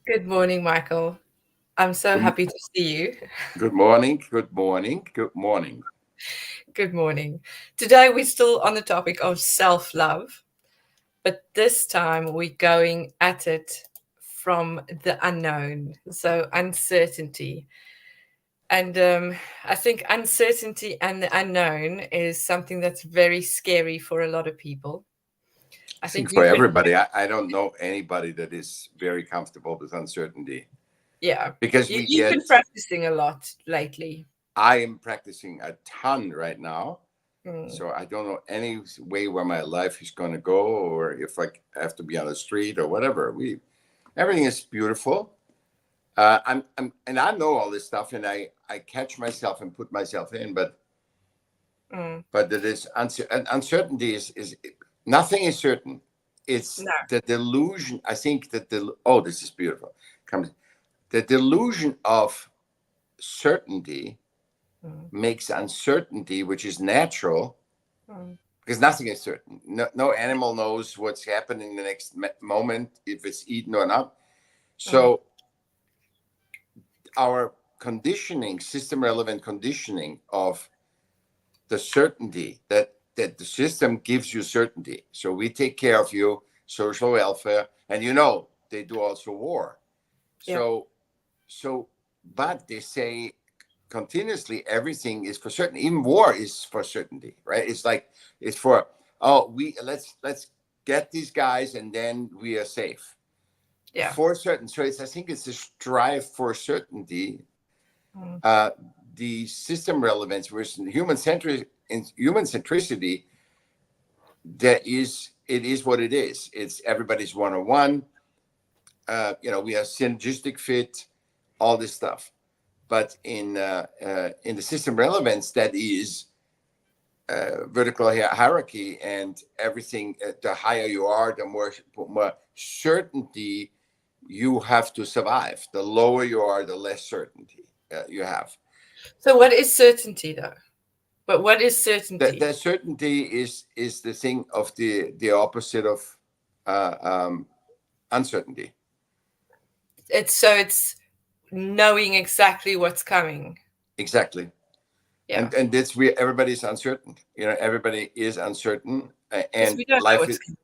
Good morning, Michael. I'm so Good, happy to see you. good morning, good morning, good morning. Good morning. Today we're still on the topic of self love, but this time we're going at it from the unknown, so uncertainty. And I think uncertainty and the unknown is something that's very scary for a lot of people. I I think think for you could, everybody, I don't know anybody that is very comfortable with uncertainty yeah, because you, we you've been get, practicing a lot lately. I am practicing a ton right now. Mm, So I don't know any way where my life is going to go or if I have to be on the street or whatever. Everything is beautiful. And I know all this stuff and I catch myself and put myself in, mm, but it is uncertainty is nothing is certain. It's no. the delusion. I think that oh, this is beautiful. Comes the delusion of certainty Mm, makes uncertainty, which is natural, mm, because nothing is certain. No animal knows what's happening the next moment, if it's eaten or not. mm, So our conditioning, system relevant conditioning of the certainty that the system gives you certainty. So we take care of you, social welfare, and they do also war. yeah. So so but they say continuously everything is for certain. Even war is for certainty, right? It's like it's for, oh, we let's get these guys and then we are safe Yeah. for certain. So I think it's a strive for certainty. Mm, uh, the system relevance versus human centricity, that is, it is what it is. It's everybody's one-on-one. We are synergistic fit, all this stuff. But in the system relevance, that is vertical hierarchy, and everything. The higher you are, the more certainty you have to survive. The lower you are, the less certainty you have. So, what is certainty, though? But what is The certainty? certainty is the thing of the opposite of uh, um, uncertainty. It's knowing exactly what's coming. Exactly. Yeah, And that's where everybody's uncertain. Everybody is uncertain, because and we don't know life what's is, coming.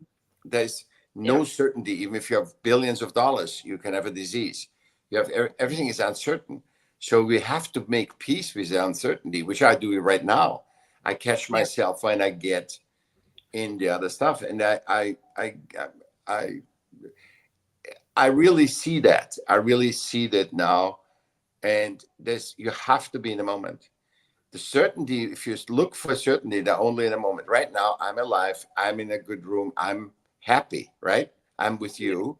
there's Yeah, no certainty. Even if you have billions of dollars, you can have a disease. You have everything is uncertain. So we have to make peace with the uncertainty, which I do right now. I catch yeah. myself when I get in the other stuff, and I I really see that. I really see that now. And this, you have to be in the moment. The certainty, if you look for certainty, they're only in a moment. Right now, I'm alive. I'm in a good room. I'm happy, right? I'm with Yeah, you.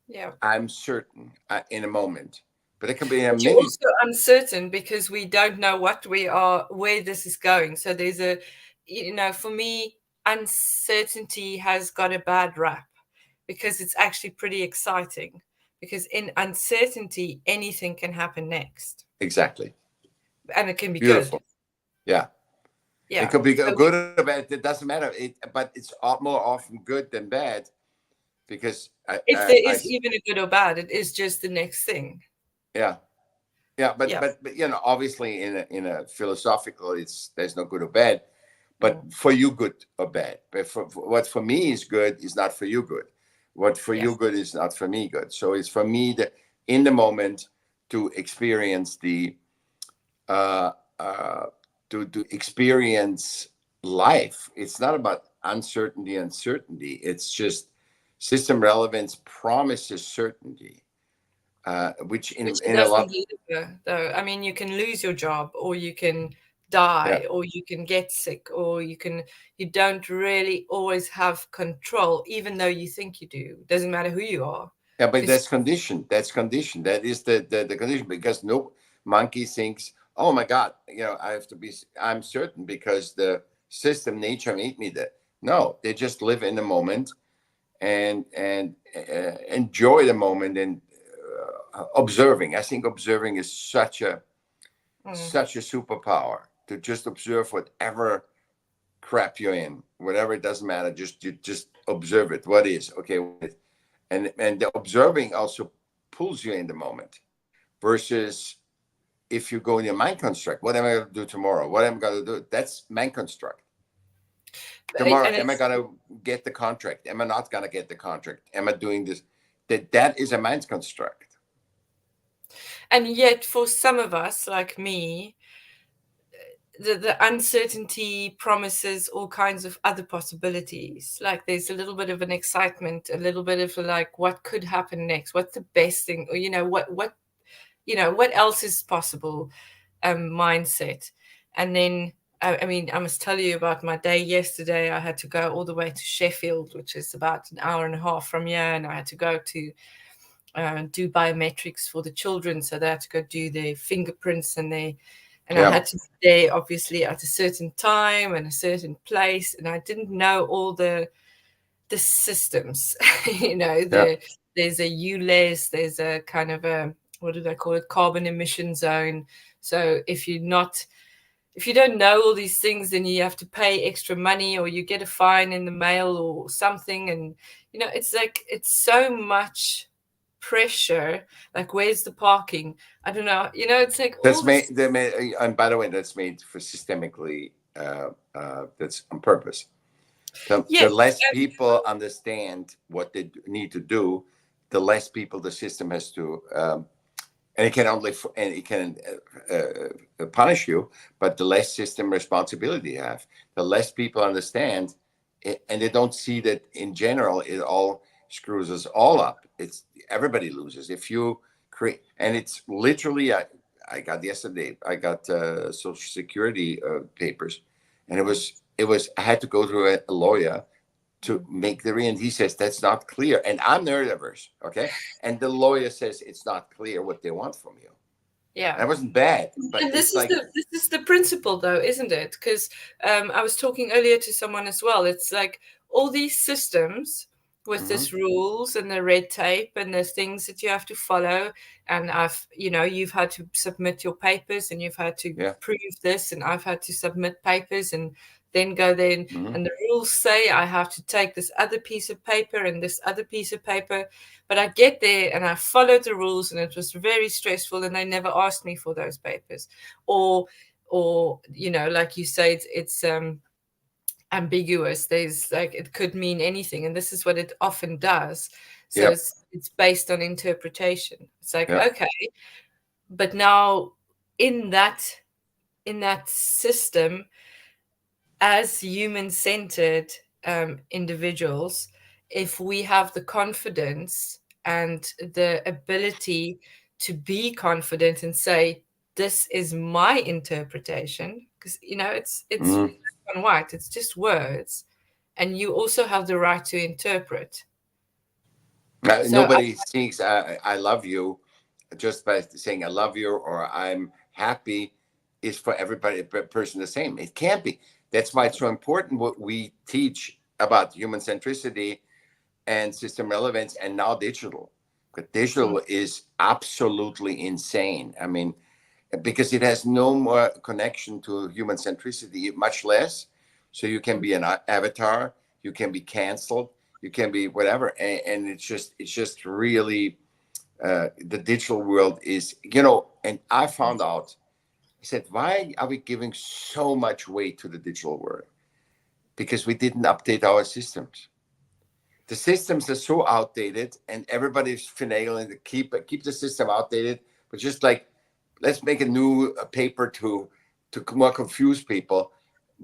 yeah. I'm certain in a moment. But it can be a But you're minute. also uncertain because we don't know what we are, where this is going. So there's for me, uncertainty has got a bad rap because it's actually pretty exciting. Because in uncertainty, anything can happen next, Exactly. and it can be good. Beautiful. Yeah. It Yeah. could be So good or bad. It doesn't matter. But it's more often good than bad, because if there is even a good or bad, it is just the next thing. yeah. Yeah, but Yeah. obviously in a philosophical, it's there's no good or bad, but Mm. for you good or bad. But for what for me is good is not for you good. What for Yeah. you good is not for me good. So it's for me in the moment to experience the uh, uh, to experience life. It's not about uncertainty. It's just system relevance promises certainty, which Which it in a doesn't lot. deliver, though. I mean, you can lose your job, or you can Yeah. die, or you can get sick, or you don't really always have control, even though you think you do. It doesn't matter who you are. Yeah, but Because that's condition. That's condition. That is the condition, because no monkey thinks, oh my God, I have to be, I'm certain because the system, nature made me that. No, they just live in the moment and enjoy the moment and observing. I think observing is mm, such a superpower, to just observe whatever crap you're in, whatever, it doesn't matter. Just you just observe it. What is okay? What is, and the observing also pulls you in the moment, versus if you go in your mind construct, what am I going to do tomorrow? What am I going to do? That's mind construct. Tomorrow, And am I it's going to get the contract? Am I not going to get the contract? Am I doing this? That is a mind construct. and yet for some of us, like me, the uncertainty promises all kinds of other possibilities. Like there's a little bit of an excitement, a little bit of like what could happen next, what's the best thing, or what else is possible, mindset. And then I mean, I must tell you about my day yesterday. I had to go all the way to Sheffield, which is about an hour and a half from here, and I had to go to do biometrics for the children, so they had to go do their fingerprints and I Yeah. had to be there obviously at a certain time and a certain place, and I didn't know all the systems. Yeah. There's a ULEZ, there's a kind of a, what do they call it, carbon emission zone. So if you don't know all these things, then you have to pay extra money, or you get a fine in the mail or something. And it's like, it's so much pressure. Like, where's the parking? I don't know. It's like all That's this. made, and by the way, that's made for systemically, that's on purpose. The Yes. less people understand what they need to do, the less people the system has to, and it can only, and it can punish you, but the less system responsibility you have, the less people understand it, and they don't see that in general, it all screws us all up. It's everybody loses if you create, and it's literally, I got yesterday, I got social security papers, and it was I had to go through a lawyer to make the and he says that's not clear, and I'm neurodiverse, okay, and the lawyer says it's not clear what they want from you. Yeah. That wasn't bad, but And it's like, this is the principle, though, isn't it? Because I was talking earlier to someone as well. It's like all these systems with mm-hmm, this rules and the red tape and the things that you have to follow. And you've had to submit your papers, and you've had to yeah, prove this, and I've had to submit papers and then go there. mm-hmm, And the rules say I have to take this other piece of paper and this other piece of paper. But I get there and I followed the rules, and it was very stressful, and they never asked me for those papers. Or like you say, it's ambiguous. There's like, it could mean anything, and this is what it often does. So yeah, it's based on interpretation. It's like, yeah, okay, but now in that system, as human-centered individuals, if we have the confidence and the ability to be confident and say, this is my interpretation, because it's mm-hmm. black and white, it's just words, and you also have the right to interpret. So Nobody thinks I love you just by saying I love you or I'm happy is for everybody person the same. It can't be. That's why it's so important what we teach about human centricity and system relevance, and now digital. But digital is absolutely insane. I mean, because it has no more connection to human centricity, much less. So you can be an avatar, you can be canceled, you can be whatever, and it's just really the digital world is, and I found out. I said, why are we giving so much weight to the digital world? Because we didn't update our systems. The systems are so outdated, and everybody's finagling to keep the system outdated. But just like, let's make a new paper to more confuse people.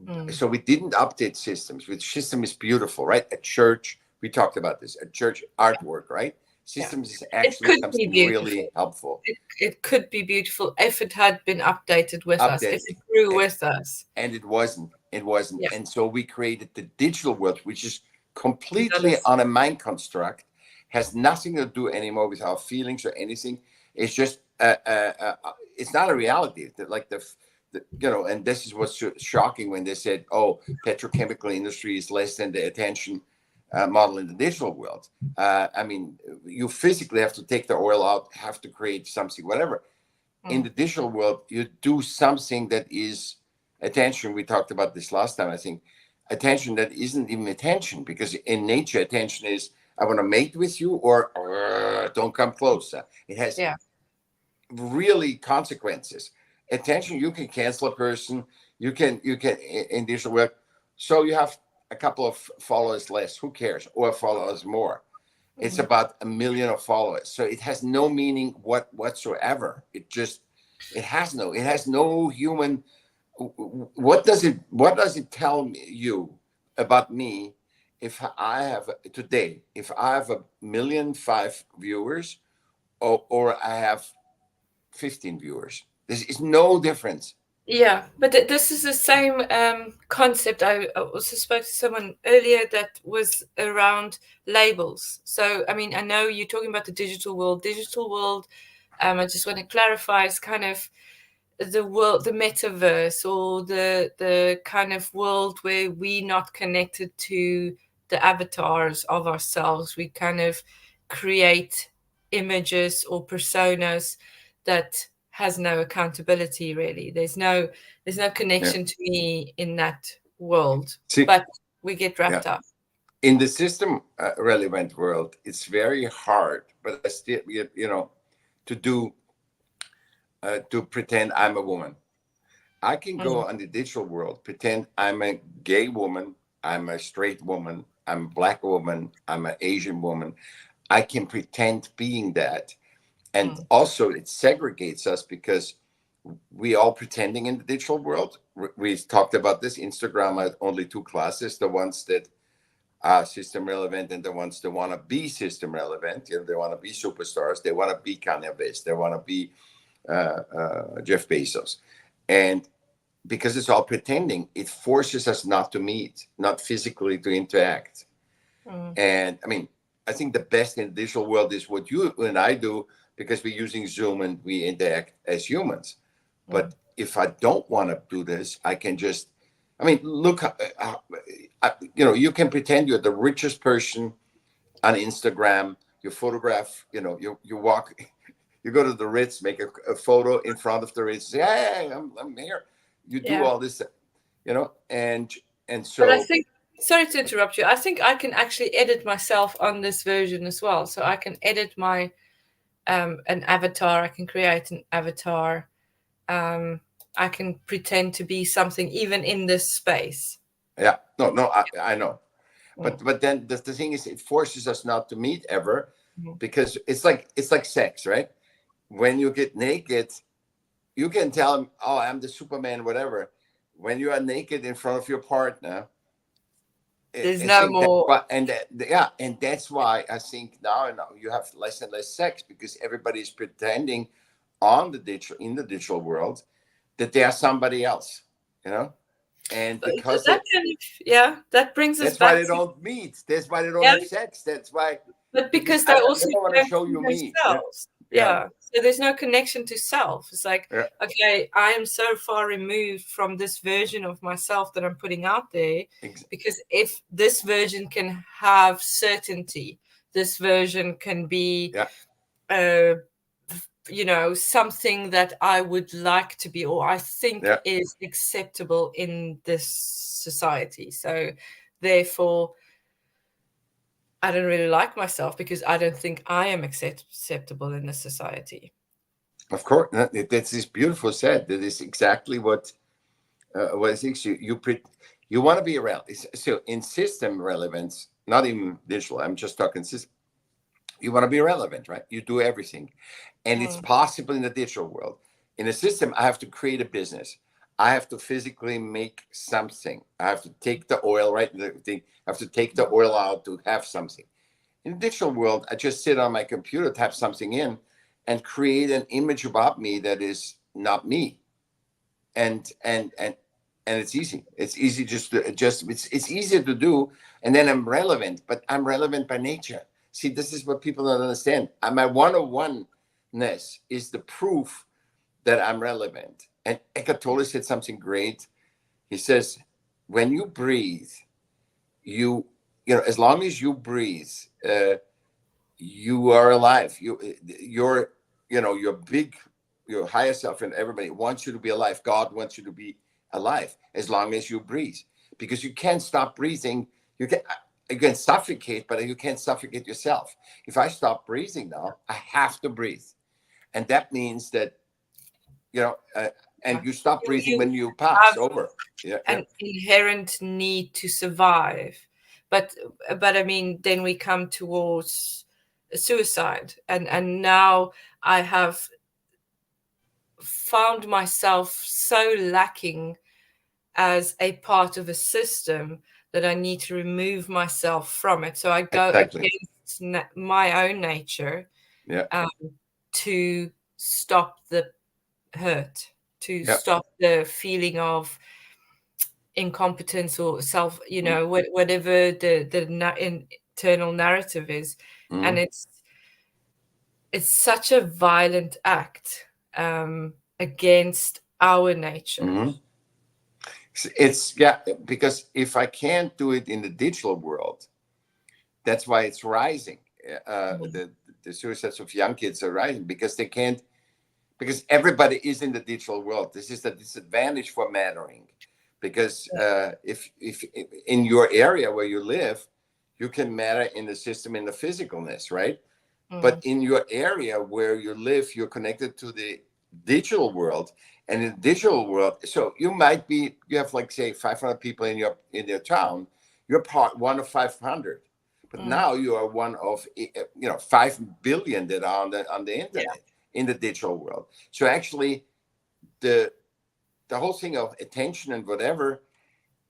mm, So we didn't update systems. Which system is beautiful, right? A church. We talked about this. A church artwork, right? yeah, Systems is it actually could be something beautiful. really helpful. It could be beautiful if it had been updated with us, if Updated. it grew with us. And it wasn't, Yeah, and so we created the digital world, which is that completely is. on a mind construct, has nothing to do anymore with our feelings or anything. It's just it's not a reality that, like and this is what's shocking when they said, oh, petrochemical industry is less than the attention model in the digital world. I mean, you physically have to take the oil out, have to create something, whatever. In Mm. the digital world, you do something that is attention. We talked about this last time, I think. Attention that isn't even attention, because in nature, attention is I want to mate with you, or don't come close. It has Yeah. really consequences. Attention, you can cancel a person. You can in digital work. So you have a couple of followers less. Who cares? Or followers more. It's Mm. about a million of followers. So it has no meaning whatsoever. It has no human. What does it tell you about me if I have today, if I have a million five viewers, or I have 15 viewers? There is no difference. Yeah, but this is the same concept. I also spoke to someone earlier that was around labels. So, I mean, I know you're talking about the digital world. Digital world, I just want to clarify, is kind of the world, the metaverse, or the kind of world where we're not connected to the avatars of ourselves. We kind of create images or personas that has no accountability, really. There's no Yeah. connection to me in that world, See, but we get yeah. wrapped up. In the system relevant world, it's very hard, but I still, to do to pretend I'm a woman. I can go Mm, on the digital world, pretend I'm a gay woman, I'm a straight woman, I'm a black woman, I'm an Asian woman. I can pretend being that. And mm, also, it segregates us because we all pretending in the digital world. We talked about this. Instagram had only two classes: the ones that are system relevant and the ones that want to be system relevant. They want to be superstars. They want to be Kanye West. They want to be Jeff Bezos. And because it's all pretending, it forces us not to meet, not physically to interact. mm, And I mean, I think the best in the digital world is what you and I do, because we're using Zoom and we interact as humans. mm. But if I don't want to do this, I can just, I mean, look, you can pretend you're the richest person on Instagram. You photograph, you walk, you go to the Ritz, make a photo in front of the Ritz, say, hey, I'm here. You do Yeah. all this, and But I so, think, sorry to interrupt you, I think I can actually edit myself on this version as well. So I can edit my an avatar. I can create an avatar. Um, I can pretend to be something even in this space. yeah, no, I know. Mm, But then the thing is, it forces us not to meet ever, mm. because it's like sex, right? When you get naked, you can tell them, oh, I'm the Superman, whatever. When you are naked in front of your partner, There's I no think that's more. why, and that's why I think now and now you have less and less sex, because everybody's pretending in the digital world that they are somebody else, you know, and because That kind of, yeah, that brings us that's why back they to, don't meet. That's why they don't yeah, have sex. That's why, but because because they I also never want to don't show see you me. Yeah, themselves. yeah, Yeah. So there's no connection to self. It's like, yeah. okay, I am so far removed from this version of myself that I'm putting out there, because if this version can have certainty, this version can be, Yeah, uh, something that I would like to be, or I think yeah. is acceptable in this society. So therefore, I don't really like myself because I don't think I am acceptable in this society. Of course, that's this beautiful said. That is exactly what I think. You want to be around. So in system relevance, not even digital. I'm just talking system. You want to be relevant, right? You do everything, and it's Mm, possible in the digital world. In a system, I have to create a business. I have to physically make something. I have to take the oil, right? I have to take the oil out to have something. In the digital world, I just sit on my computer, type something in, and create an image about me that is not me. And it's easy. It's easy it's easier to do, and then I'm relevant, but I'm relevant by nature. See, this is what people don't understand. My one-on-one-ness is the proof that I'm relevant. And Eckhart Tolle said something great. He says, when you breathe, you as long as you breathe, you are alive. Your big, your higher self, and everybody wants you to be alive. God wants you to be alive as long as you breathe, because you can't stop breathing. You can. you can suffocate, but you can't suffocate yourself. If I stop breathing now, I have to breathe, and that means that, you know, and Yeah. you stop breathing You when you pass have over. Yeah, yeah. an inherent need to survive, but I mean, then we come towards suicide, and now I have found myself so lacking as a part of a system that I need to remove myself from it. So I go Exactly. against my own nature, Yeah, um, to stop the hurt, to yeah. stop the feeling of incompetence or self, Mm-hmm. whatever the internal narrative is. And Mm-hmm. it's such a violent act, against our nature. Mm-hmm. It's yeah, because if I can't do it in the digital world, that's why it's rising. Mm. The suicides of young kids are rising because they can't, because everybody is in the digital world. This is the disadvantage for mattering, because if in your area where you live, you can matter in the system in the physicalness, right? But Mm. in your area where you live, you're connected to the digital world, and in the digital world, so you might be, you have like say 500 people in your town, you're part one of 500, but Mm. now you are one of 5 billion that are on the Yeah. internet in the digital world. So actually, the the whole thing of attention and whatever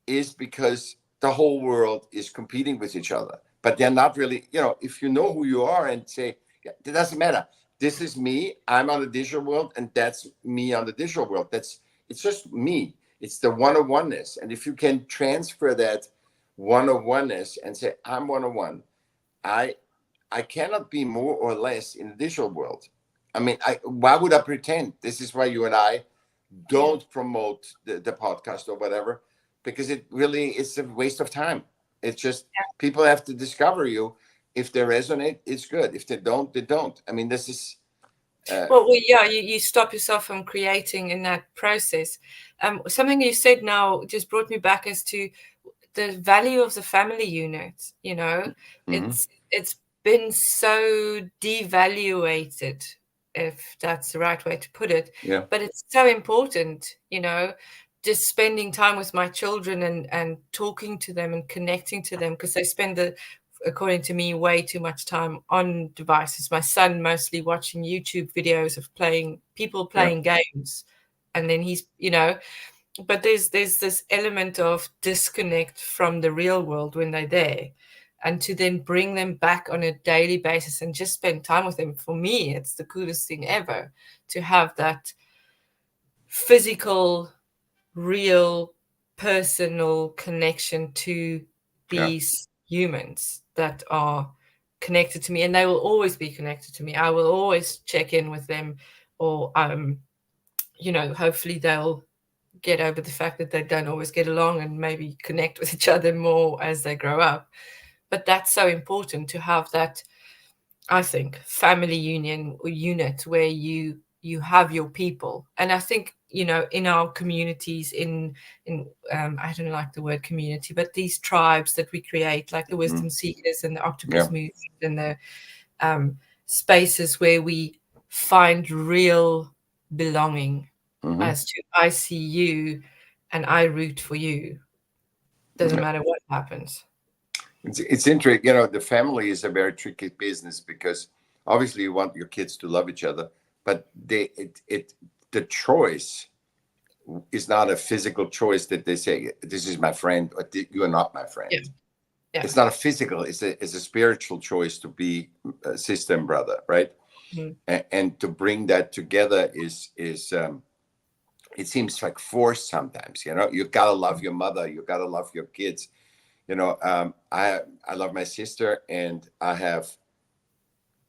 is because the whole world is competing with each other. But they're not really, if you know who you are and say, yeah, it doesn't matter. This is me. I'm on the digital world, and that's me on the digital world. It's just me. It's the one on oneness. And if you can transfer that one on oneness and say, I'm one on one, I I cannot be more or less in the digital world. I mean, why would I pretend? This is why you and I Yeah. don't promote the podcast or whatever, because it really is a waste of time. It's just people have to discover you. If they resonate, it's good. If they don't, they don't. I mean, this is uh, Well, yeah, you stop yourself from creating in that process. Something you said now just brought me back as to the value of the family unit. mhm, It's been so devaluated, if that's the right way to put it, yeah, but it's so important. Just spending time with my children and talking to them and connecting to them, because they spend according to me, way too much time on devices. My son mostly watching YouTube videos of people yeah, playing games, and then but there's this element of disconnect from the real world when they're there, and to then bring them back on a daily basis and just spend time with them. For me, it's the coolest thing ever to have that physical, real, personal connection to yeah, these humans that are connected to me, and they will always be connected to me. I will always check in with them, or hopefully they'll get over the fact that they don't always get along and maybe connect with each other more as they grow up. But that's so important to have that, I think, family union or unit where you have your people. And I think, in our communities, in I don't like the word community, but these tribes that we create, like the mhm, wisdom seekers and the yeah, octopus movement, and the um, spaces where we find real belonging, mhm, as to I see you and I root for you. Doesn't yeah. matter what happens. It's interesting. The family is a very tricky business because obviously you want your kids to love each other, but the choice is not a physical choice that they say this is my friend or you are not my friend. Yeah, yeah. It's not a physical, it's a spiritual choice to be a sister and brother, right? Mm. And to bring that together is it seems like forced sometimes. You gotta love your mother, you gotta love your kids. I love my sister, and I have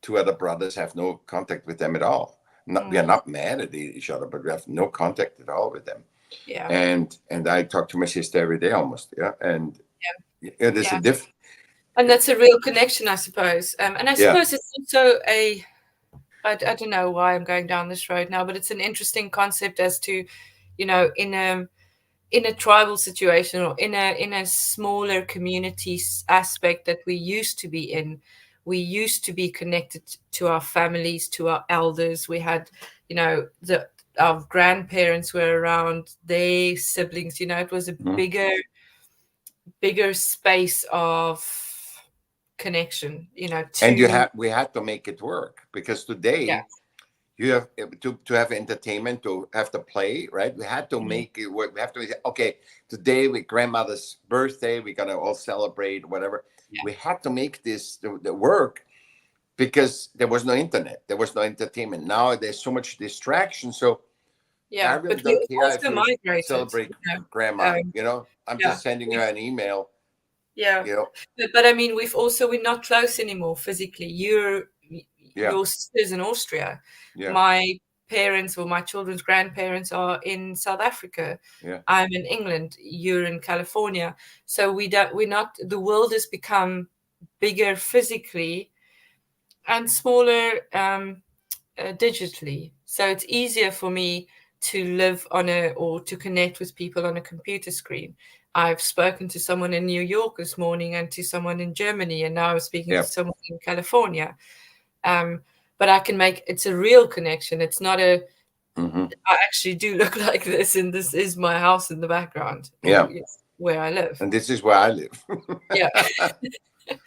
two other brothers. Have no contact with them at all. We are Mm. not mad at each other, but we have no contact at all with them. Yeah, And I talk to my sister every day almost. Yeah, and there's a yeah. diff. And that's a real connection, I suppose. And I Yeah. suppose it's also I don't know why I'm going down this road now, but it's an interesting concept as to, in in a tribal situation or in a smaller community aspect that we used to be in. We used to be connected to our families, to our elders. We had, you know, the our grandparents were around, their siblings. You know, it was a Mhm. bigger space of connection. You know, And to we had to make it work, because yeah, today you have to have entertainment, to have to play, right? We had to mm, make it work. We have to say, okay, today with grandmother's birthday, we're gonna all celebrate, whatever. yeah, We had to make this the work, because there was no internet, there was no entertainment. Now there's so much distraction. So I yeah. really But we don't care if also you migrated. celebrate You know, grandma. um, I'm yeah. just sending her an email. Yeah, You know, but I mean, we're not close anymore physically. yeah, Your sister's in Austria. yeah, My parents or my children's grandparents are in South Africa. yeah, I'm in England. You're in California. So we're not. The world has become bigger physically and smaller digitally. So it's easier for me to live on a or to connect with people on a computer screen. I've spoken to someone in New York this morning and to someone in Germany, and now I'm speaking yeah. to someone in California. Um, but I can make it's a real connection. It's not a Hmm. I actually do look like this, and this is my house in the background, or Yeah. where I live. And this is where I live. Yeah,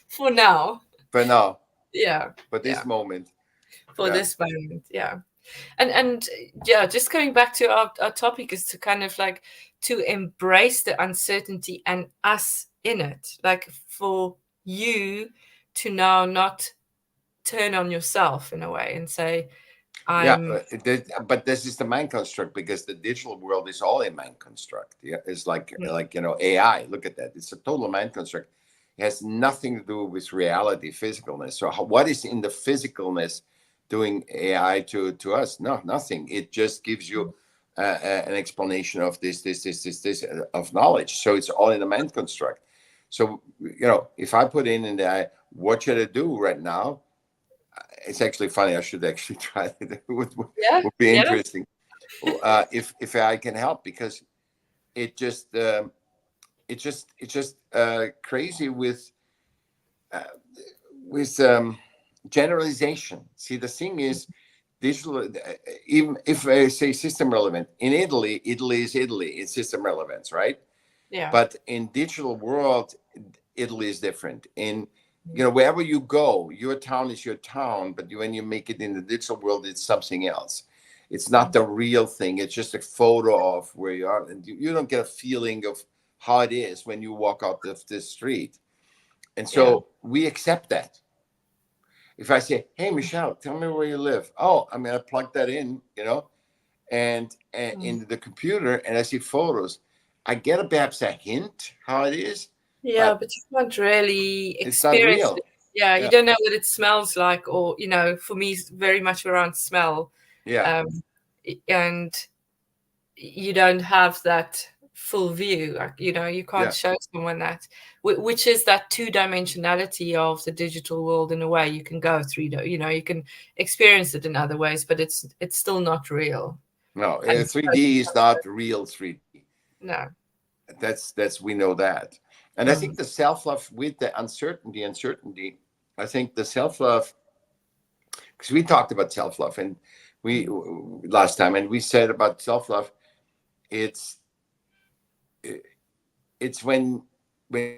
for now. For now, Yeah, for yeah, this moment. for Yeah. this moment. Yeah. And yeah, just going back to our topic is to kind of like to embrace the uncertainty and us in it, like for you to now not turn on yourself in a way and say Yeah, I'm but this is the mind construct, because the digital world is all a mind construct. Yeah, it's like AI. Look at that; it's a total mind construct. It has nothing to do with reality, physicalness. So, what is in the physicalness doing AI to us? No, nothing. It just gives you an explanation of this of knowledge. So it's all in the mind construct. So if I put in the AI, what should I do right now? It's actually funny. I should actually try it. It yeah, would be yeah, interesting if I can help, because it just it's just crazy uh, with generalization. See, the thing is, digital. Even if I say system relevant in Italy, Italy is Italy. It's system relevance, right? yeah, But in digital world, Italy is different. In wherever you go, your town is your town, but when you make it in the digital world, it's something else. It's not the real thing. It's just a photo of where you are, and you don't get a feeling of how it is when you walk out of the street. And yeah, so we accept that. If I say, "Hey, Michelle, tell me where you live," oh, I'm gonna plug that in, and mm. into the computer, and I see photos. I get perhaps a hint how it is, Yeah, but but you can't really it's not experience it. real. Yeah, you Yeah, don't know what it smells like, or for me, it's very much around smell, yeah, um, and you don't have that full view. Like, you can't yeah. show someone that, which is that two-dimensionality of the digital world. In a way, you can go through you can experience it in other ways, but it's still not real. No, And it's 3D is not real 3D. no. That's we know that, and I Mm, think the self love with the uncertainty. I think the self love, because we talked about self love, and we mm, last time, and we said about self love, it's it's when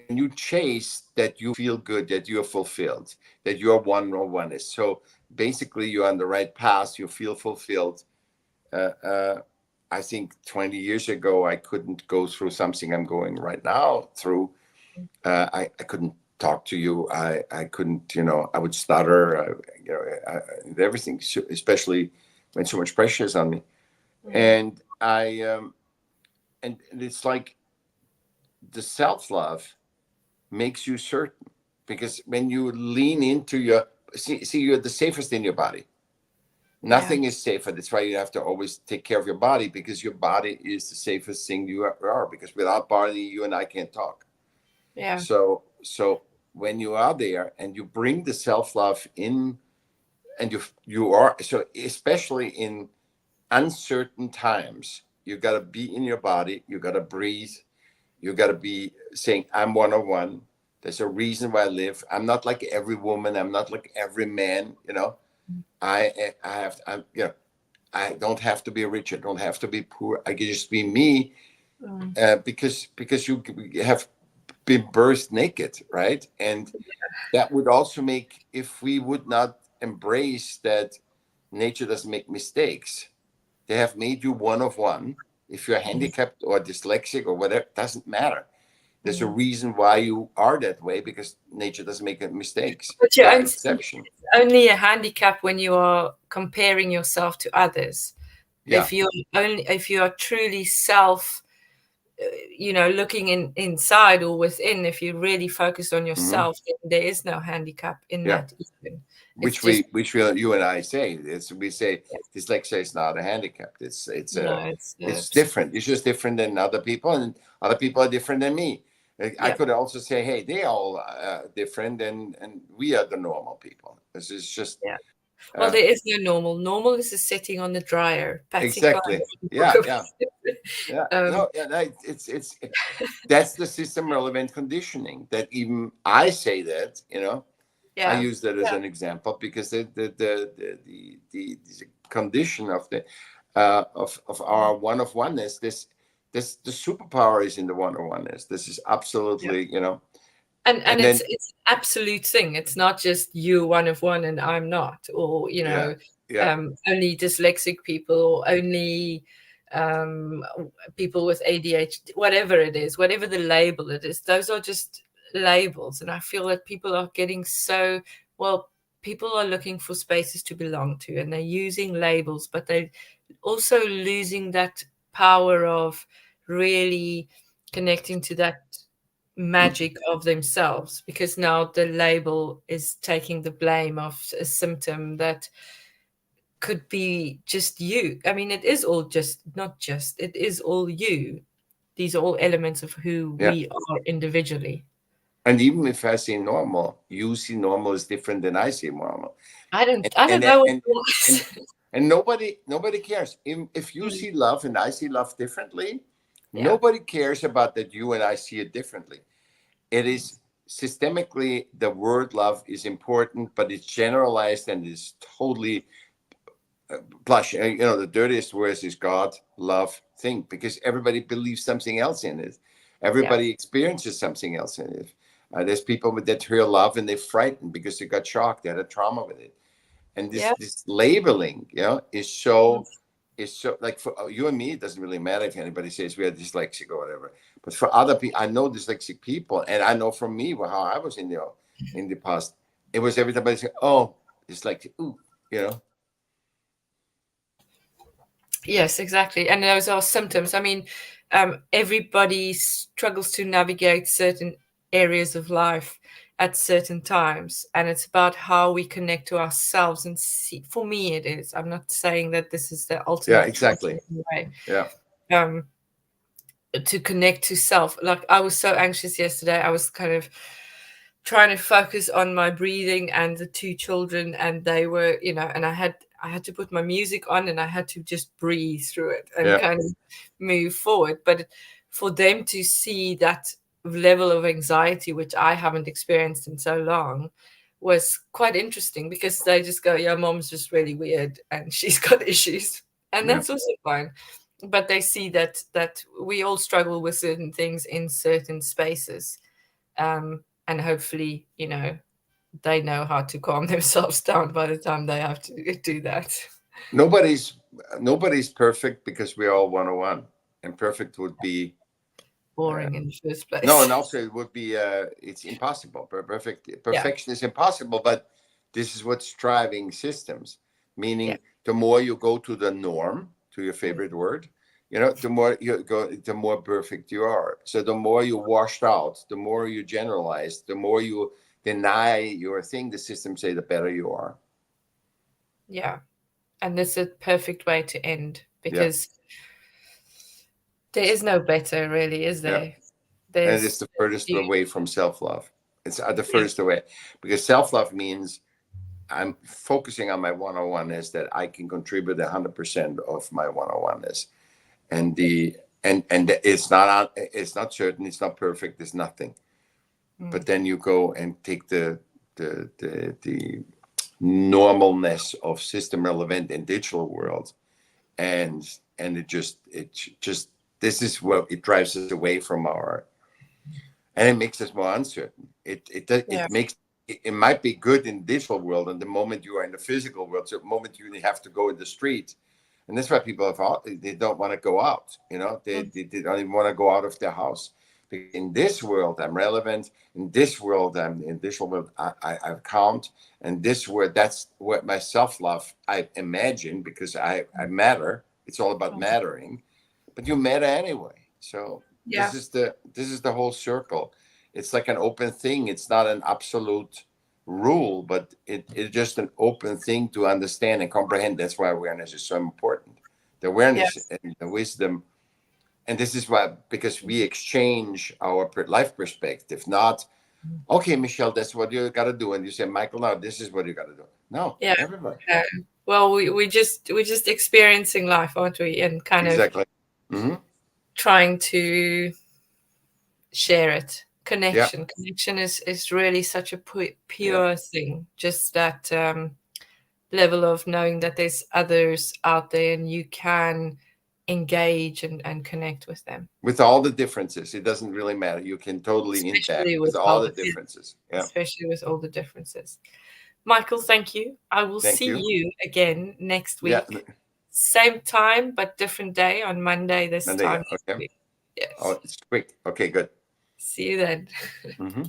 you chase that you feel good, that you're fulfilled, that you're one is. So basically, you're on the right path. You feel fulfilled. I think 20 years ago, I couldn't go through something I'm going right now through. I couldn't talk to you. I couldn't, I would stutter, everything, especially when so much pressure is on me. mm. And and it's like the self love makes you certain, because when you lean into see, you're the safest in your body. Yeah, Nothing is safer. That's why you have to always take care of your body, because your body is the safest thing you are. Because without body, you and I can't talk. yeah, So when you are there and you bring the self love in, and you are so, especially in uncertain times. You got to be in your body. You got to breathe. You got to be saying, I'm 101. There's a reason why I live. I'm not like every woman. I'm not like every man. I have, I don't have to be rich. I don't have to be poor. I can just be me, Mm. because you have been birthed naked, right? And that would also make, if we would not embrace that nature doesn't make mistakes, they have made you one of one. If you're handicapped or dyslexic or whatever, doesn't matter. There's a Mm. reason why you are that way, because nature doesn't make mistakes. But There you're are exceptions. only a handicap when you are comparing yourself to others. Yeah. If you are truly self, looking inside or within, if you really focus on Hmm. yourself, then there is no handicap in Yeah. that even. It's Which just, you and I say, we say dyslexia is not a handicap. no, It's different. It's just different than other people, and other people are different than me. I yeah, could also say, hey, they all different, and we are the normal people. This is just yeah. Well, uh, there is no normal. Normal is a sitting on the dryer. Patsy Cline. exactly. Yeah, yeah, yeah. um, No, yeah, no, that's the system relevant conditioning. That even I say that, I yeah, use that as an example, because the condition of the of our one of oneness, this the superpower is in the one of oneness. This is yeah. absolutely, And and it's then it's an absolute thing. It's not just you one of one and I'm not, or yeah, yeah, only dyslexic people, or only um, people with ADHD, whatever it is, whatever the label it is. Those are just labels, and I feel that people are getting so well. People are looking for spaces to belong to, and they're using labels, but they're also losing that power of really connecting to that magic of themselves, because now the label is taking the blame of a symptom that could be just you. I mean, it is all just, not just, it is all you. These are all elements of who yeah. we are individually. And even if I say normal, you see normal is different than I see normal, I don't and I don't and know what and it was. and, and nobody cares. If you Mm, see love and I see love differently, yeah, nobody cares about that. You and I see it differently. It is systemically, the word love is important, but it's generalized and is totally plush. The dirtiest words is God, love, think, because everybody believes something else in it. yeah, Everybody experiences something else in it. There's people that hear love and they're frightened because they got shocked, they had a trauma with it. And this yeah, this labeling, is so like, for you and me, it doesn't really matter if anybody says we are dyslexic or whatever. But for other people, I know dyslexic people, and I know from me how I was in the past. It was every time I say, "Oh, dyslexic," ooh, you know, yes, exactly. And those are symptoms. I mean, everybody struggles to navigate certain areas of life at certain times, and it's about how we connect to ourselves and see. For me, it is. I'm not saying that this is the yeah, ultimate truth exactly, in any way. yeah, Um, to connect to self. Like, I was so anxious yesterday. I was kind of trying to focus on my breathing and the two children, and they were, and I had to put my music on, and I had to just breathe through it and yeah. kind of move forward. But for them to see that level of anxiety, which I haven't experienced in so long, was quite interesting, because they just go, "Yeah, mom's just really weird and she's got issues." And Yeah. that's also fine. But they see that we all struggle with certain things in certain spaces, and hopefully, they know how to calm themselves down by the time they have to do that. Nobody's nobody's perfect, because we're all 101, and perfect would be uh, Boring in the first no, place. and also it would be it's impossible. Yeah, Perfection is impossible, but this is what's driving systems. yeah, Meaning, the more you go to the norm, to your favorite word, the more you go, the more perfect you are. So the more you washed out, the more you generalize, the more you deny your thing, the system say, the better you are. yeah. And this is a perfect way to end, Yeah, because there is no better, really, is yeah. there? And it's the furthest You- away from self-love. It's the yeah, furthest away, because self-love means I'm focusing on my one-on-oneness, that I can contribute 100% of my one-on-oneness. and the and it's not certain, it's not perfect, it's nothing. But Mm. then you go and take the normalness of system relevant in digital world, and it just this is what it drives us away from our, and it makes us more uncertain. Yeah. It makes it might be good in digital world, and the moment you are in the physical world, so the moment you have to go in the street, and that's why people they don't want to go out. Mm. They don't even want to go out of their house. In this world, I'm relevant. In this world, I'm in digital world. I count. And this world, that's what my self love I imagine, because I matter. It's all about Mm. mattering, but you matter anyway. So Yeah. this is the whole circle. It's like an open thing. It's not an absolute rule, but it's just an open thing to understand and comprehend. That's why awareness is so important. The awareness Yes. and the wisdom, and this is why, because we exchange our life perspective. Not, okay, Michelle, that's what you got to do, and you say, Michael, no, this is what you got to do. No, Yeah. everybody. Yeah. Well, we're just experiencing life, aren't we? And kind of Exactly. Hmm. trying to share it. Yeah. Connection is really such a Yeah. pure thing. Just that level of knowing that there's others out there and you can engage and connect with them, With all the differences, it doesn't really matter. You can totally intact especially with with all all the the differences. Yeah. especially with all the differences. Michael, thank you. I will Thank see you. you again next Yeah. week. Same time, but different day on Monday this And there you time go. next Okay. week. Oh, Yes. it's quick. Okay, good. See you then. Hmm.